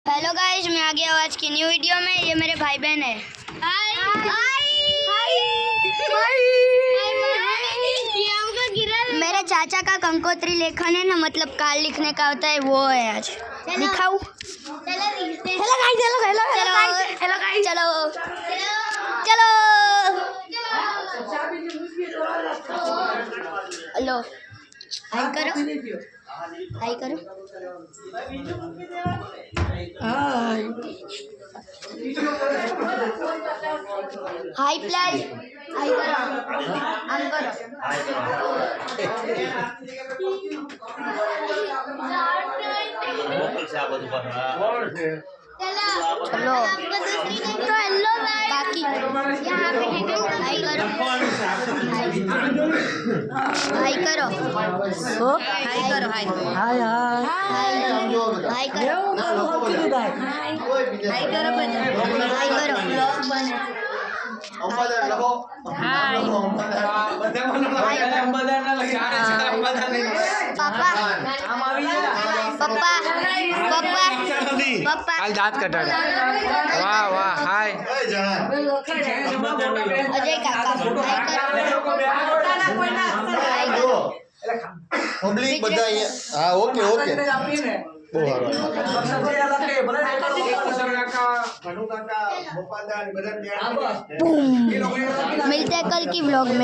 Hello guys, मैं आ गया आज की न्यू वीडियो में। ये मेरे भाई बहन है। हाय मेरे चाचा का कंकोत्री लेखन है ना, मतलब कार्ड लिखने का होता है, वो है आज। दिखाऊं? चलो हेलो, हाय करो, हाय करो। हाय प्लस, हाय करो, हम करो। चलो तो हेलो बाकी यहाँ पे हाय करो, हाय करो, हाय करो, हाय हाय हाय हाय करो, हाय करो, हाय करो, ब्लॉग बने। पापा पापा पापा पापा काल दांत कटाड़ा। वाह वाह हाय अजय काका પબ્લિક બધા હા ઓકે ઓકે બહુ मिलते हैं कल की व्लॉग में।